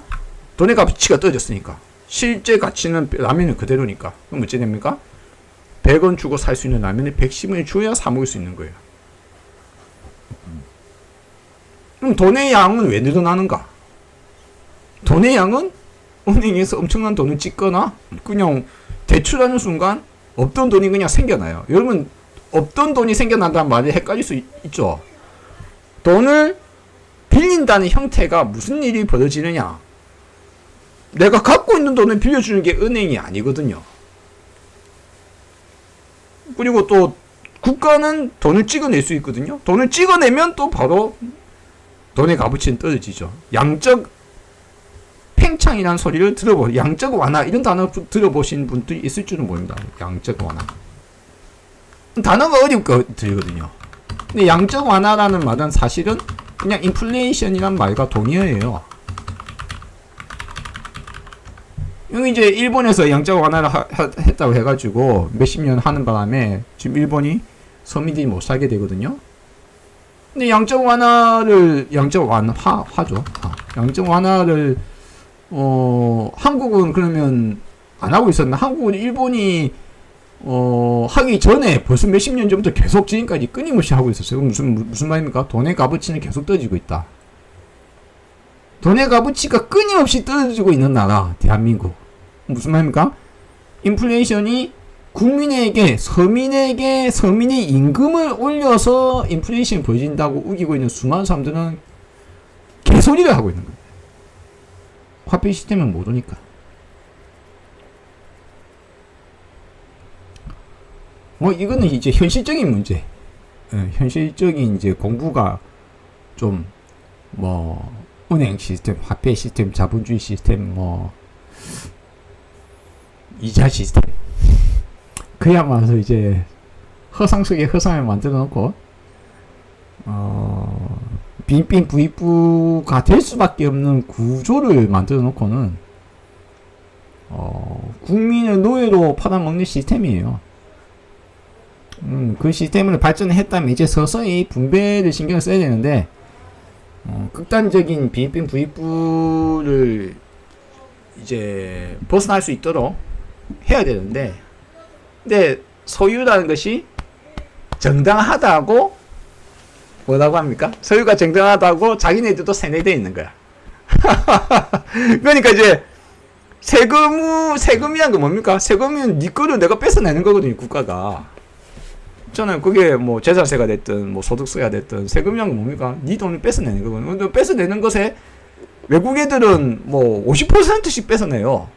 돈의 값어치가 떨어졌으니까 실제 가치는 라면은 그대로니까. 그럼 어찌 됩니까? 100원 주고 살 수 있는 라면을 110원에 줘야 사 먹을 수 있는 거예요. 그럼 돈의 양은 왜 늘어나는가? 돈의 양은 은행에서 엄청난 돈을 찍거나 그냥 대출하는 순간 없던 돈이 그냥 생겨나요. 여러분, 없던 돈이 생겨난다는 말이 헷갈릴 수 있죠. 돈을 빌린다는 형태가 무슨 일이 벌어지느냐? 내가 갖고 있는 돈을 빌려주는 게 은행이 아니거든요. 그리고 또 국가는 돈을 찍어낼 수 있거든요. 돈을 찍어내면 또 바로 돈의 값어치는 떨어지죠. 양적 팽창이라는 소리를 양적 완화 이런 단어 들어보신 분들이 있을 줄은 모릅니다. 양적 완화. 단어가 어렵게 들리거든요. 근데 양적 완화라는 말은 사실은 그냥 인플레이션이란 말과 동의어예요. 여기 이제 일본에서 양적 완화를 했다고 해가지고 몇십 년 하는 바람에 지금 일본이 서민들이 못 살게 되거든요. 근데 양적 완화를 한국은 그러면 안 하고 있었나? 한국은 일본이 하기 전에 벌써 몇십 년 전부터 계속 지금까지 끊임없이 하고 있었어요. 무슨 말입니까? 돈의 값어치는 계속 떨어지고 있다. 돈의 값어치가 끊임없이 떨어지고 있는 나라, 대한민국. 무슨 말입니까? 인플레이션이 국민에게, 서민의 임금을 올려서 인플레이션이 벌어진다고 우기고 있는 수많은 사람들은 개소리를 하고 있는 거예요. 화폐 시스템을 모르니까. 이거는 이제 현실적인 문제. 현실적인 이제 공부가 좀, 은행 시스템, 화폐 시스템, 자본주의 시스템, 이자 시스템. 그야말로 이제 허상 속에 허상을 만들어 놓고, 빈빈 부익부가 될 수밖에 없는 구조를 만들어 놓고는, 국민을 노예로 팔아먹는 시스템이에요. 그 시스템을 발전했다면 이제 서서히 분배를 신경을 써야 되는데, 극단적인 빈빈 부익부를 이제 벗어날 수 있도록 해야 되는데, 근데 소유라는 것이 정당하다고 뭐라고 합니까? 소유가 정당하다고 자기네들도 세뇌되어 있는 거야. 그러니까 이제 세금이란 거 뭡니까? 세금은 네 거를 내가 뺏어내는 거거든요, 국가가. 저는 그게 재산세가 됐든 소득세가 됐든 세금이란 건 뭡니까? 네 돈을 뺏어내는 거거든요. 근데 뺏어내는 것에 외국 애들은 50%씩 뺏어내요.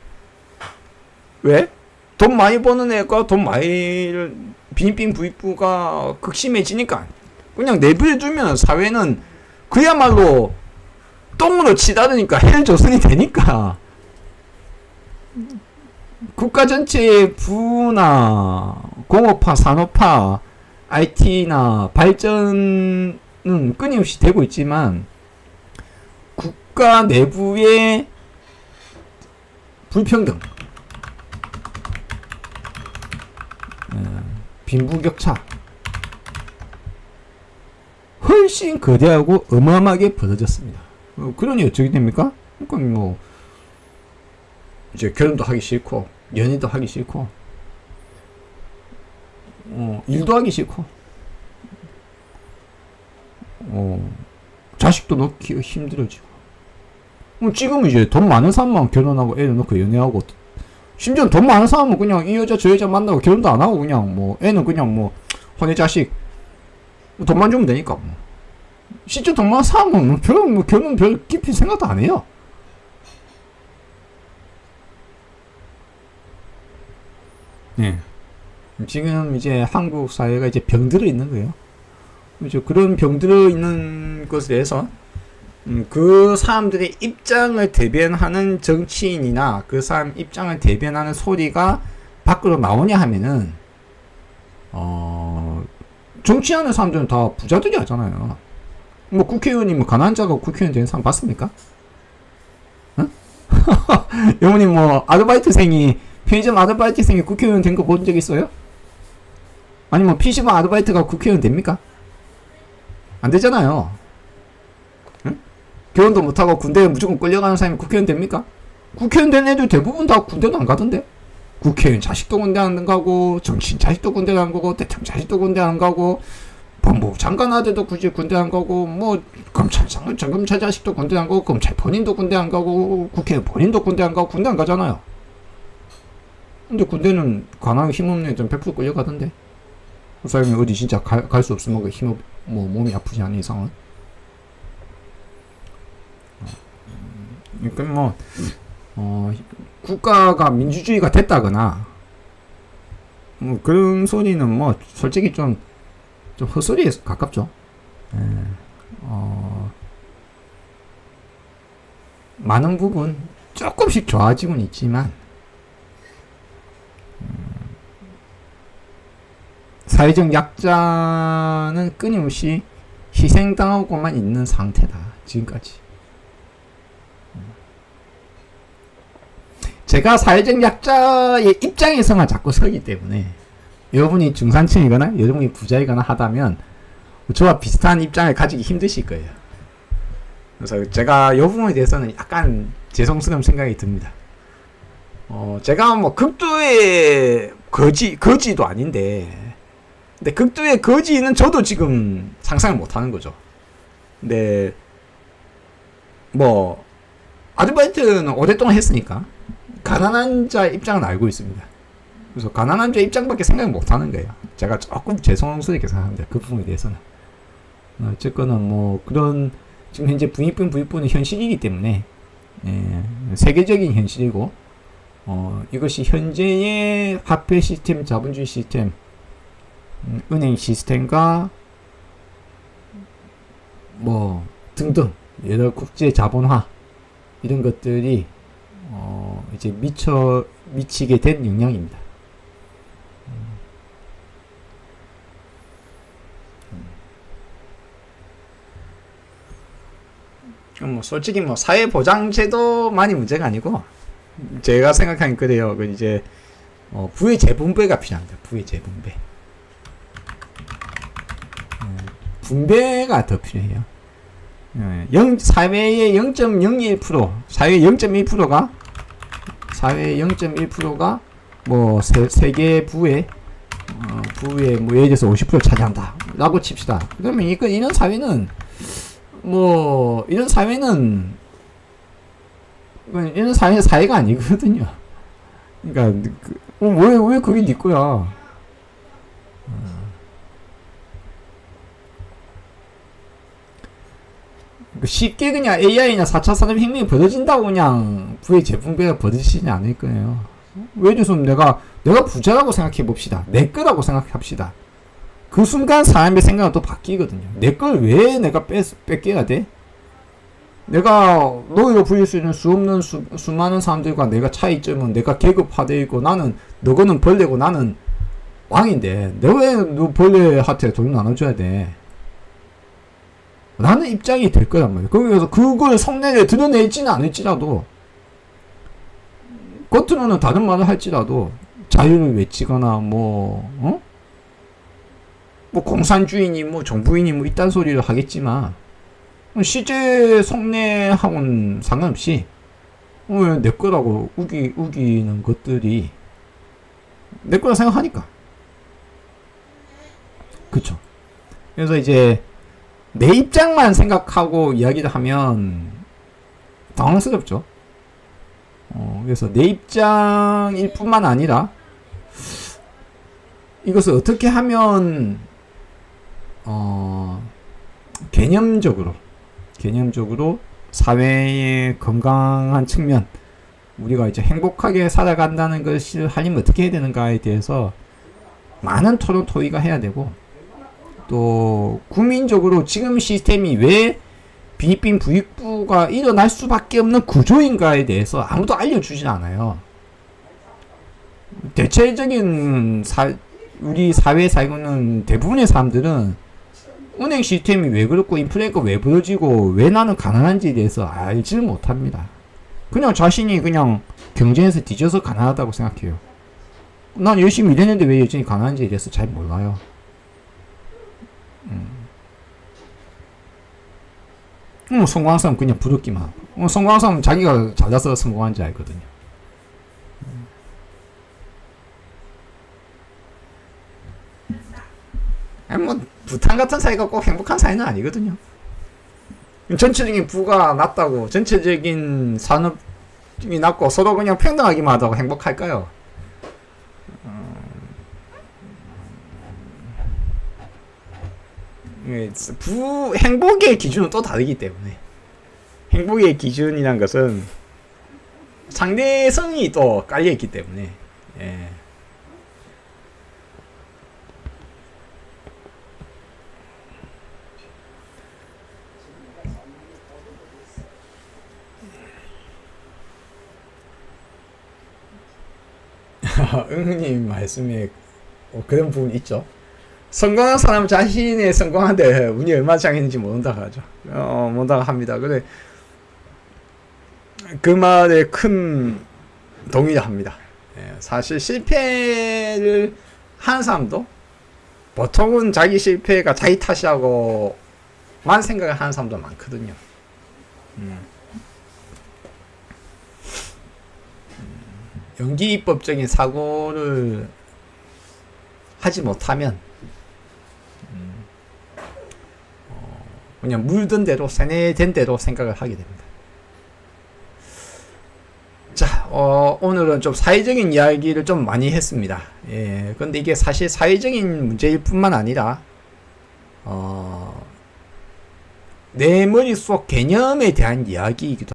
왜? 돈 많이 버는 애가 돈 많이 빈빈 부익부가 극심해지니까 그냥 내버려두면 사회는 그야말로 똥으로 치다르니까 헬조선이 되니까 국가 전체의 부나 공업화, 산업화, IT나 발전은 끊임없이 되고 있지만 국가 내부의 불평등, 빈부격차 훨씬 거대하고 어마어마하게 벌어졌습니다. 그러니 어떻게 됩니까? 그러니까 이제 결혼도 하기 싫고 연애도 하기 싫고 일도 하기 싫고 자식도 낳기 힘들어지고 지금 이제 돈 많은 사람만 결혼하고 애를 낳고 연애하고 심지어 돈 많은 사람은 그냥 이 여자 저 여자 만나고 결혼도 안 하고 그냥 애는 그냥 혼의 자식 돈만 주면 되니까 실제 돈 많은 사람은 결혼 별 깊이 생각도 안 해요. 네. 지금 이제 한국 사회가 이제 병들어 있는 거예요. 그렇죠. 그런 병들어 있는 것에 대해서 그 사람들의 입장을 대변하는 정치인이나 그 사람 입장을 대변하는 소리가 밖으로 나오냐 하면은 정치하는 사람들은 다 부자들이 하잖아요. 국회의원이 가난한 자가 국회의원 되는 사람 봤습니까? 응? 여러분이 아르바이트생이 편의점 아르바이트생이 국회의원 된 거 본 적 있어요? 아니 PC방 아르바이트가 국회의원 됩니까? 안 되잖아요. 응? 결혼도 못하고 군대에 무조건 끌려가는 사람이 국회의원 됩니까? 국회의원 된 애들 대부분 다 군대도 안 가던데. 국회의원 자식도 군대 안 가고, 정치인 자식도 군대 안 가고, 대통령 자식도 군대 안 가고, 법무부 장관 아들도 굳이 군대 안 가고, 뭐 검찰장 정검찰 자식도 군대 안 가고, 검찰 본인도 군대 안 가고, 국회의원 본인도 군대 안 가고, 군대 안 가잖아요. 근데 군대는 관하게 힘없는 애들은 100% 끌려가던데. 그 사람이 어디 진짜 갈 수 없으면 그 힘없, 뭐 몸이 아프지 않은 이상은. 그러니까 국가가 민주주의가 됐다거나 뭐 그런 소리는 뭐 솔직히 좀 헛소리에 가깝죠. 많은 부분 조금씩 좋아지곤 있지만 사회적 약자는 끊임없이 희생당하고만 있는 상태다. 지금까지. 제가 사회적 약자의 입장에서만 자꾸 서기 때문에 여러분이 중산층이거나 여러분이 부자이거나 하다면 저와 비슷한 입장을 가지기 힘드실 거예요. 그래서 제가 이 부분에 대해서는 약간 죄송스러운 생각이 듭니다. 제가 뭐 극도의 거지도 아닌데, 근데 극도의 거지는 저도 지금 상상을 못하는 거죠. 근데 뭐 아르바이트는 오랫동안 했으니까 가난한 자 입장은 알고 있습니다. 그래서 가난한 자 입장밖에 생각 못하는 거예요. 제가 조금 죄송스럽게 생각합니다. 그 부분에 대해서는. 어쨌거나 뭐 그런 지금 현재 부익부는 현실이기 때문에 세계적인 현실이고 이것이 현재의 화폐 시스템, 자본주의 시스템, 은행 시스템과 뭐 등등 여러 국제 자본화 이런 것들이 이제 미치게 된 영향입니다. 뭐 솔직히 뭐 사회보장제도만이 문제가 아니고 제가 생각하긴 그래요. 그 이제 부의 재분배가 필요합니다. 부의 재분배. 분배가 더 필요해요. 사회의 0.01%, 사회의 0.1%가 뭐 세계 부의 뭐 예를 들어서 50% 차지한다 라고 칩시다. 그러면 이런 사회는 사회가 아니거든요. 그러니까 왜 그게 네 거야? 쉽게 그냥 AI나 4차 산업혁명이 벌어진다고 그냥 부의 재분배가 벌어지지 않을 거예요. 예를 들어서 내가 부자라고 생각해 봅시다. 내 거라고 생각합시다. 그 순간 사람의 생각은 또 바뀌거든요. 내 걸 왜 내가 뺏겨야 돼? 내가 너희로 불릴 수 있는 수많은 사람들과 내가 차이점은 내가 계급화되어 나는 너거는 벌레고 나는 왕인데 내가 왜 너 벌레한테 돈 나눠줘야 돼? 라는 입장이 될 거란 말이에요. 그래서 그걸 속내를 드러내지는 않을지라도 겉으로는 다른 말을 할지라도 자유를 외치거나 뭐 공산주의니 뭐 정부인이 뭐 이딴 소리를 하겠지만 실제 속내하고는 상관없이 내 거라고 우기는 것들이 내 거라 생각하니까. 그쵸. 그래서 이제 내 입장만 생각하고 이야기를 하면 당황스럽죠. 그래서 내 입장일 뿐만 아니라 이것을 어떻게 하면 개념적으로 사회의 건강한 측면, 우리가 이제 행복하게 살아간다는 것을 하려면 어떻게 해야 되는가에 대해서 많은 토론 토의가 해야 되고, 또 국민적으로 지금 시스템이 왜 빈익빈 부익부가 일어날 수밖에 없는 구조인가에 대해서 아무도 알려주진 않아요. 대체적인 우리 사회에 살고 있는 대부분의 사람들은 은행 시스템이 왜 그렇고 인플레가 왜 벌어지고 왜 나는 가난한지에 대해서 알지를 못합니다. 그냥 자신이 그냥 경쟁에서 뒤져서 가난하다고 생각해요. 난 열심히 일했는데 왜 여전히 가난한지에 대해서 잘 몰라요. 송광삼 그냥 부럽기만 하고. 성공한 사람은 자기가 잘나서 성공한지 알거든요. 아니 뭐 부탄 같은 사이가 꼭 행복한 사이는 아니거든요. 전체적인 부가 낮다고 전체적인 산업이 낮고 서로 그냥 평등하기만 하다고 행복할까요? 행복의 기준은 또 다르기 때문에 행복의 기준이란 것은 상대성이 또 깔려있기 때문에 예. 응님 말씀에 그런 부분이 있죠. 성공한 사람 자신의 성공한데 운이 얼마나 장했는지 모른다 하죠. 모른다 합니다. 그래 그 말에 큰 동의를 합니다. 예, 사실 실패를 하는 사람도 보통은 자기 실패가 자기 탓이라고만 생각을 하는 사람도 많거든요. 연기법적인 사고를 하지 못하면 그냥 물든 대로 세뇌된 대로 생각을 하게 됩니다. 자, 오늘은 좀 사회적인 이야기를 좀 많이 했습니다. 예, 근데 이게 사실 사회적인 문제일 뿐만 아니라 내 머릿속 개념에 대한 이야기이기도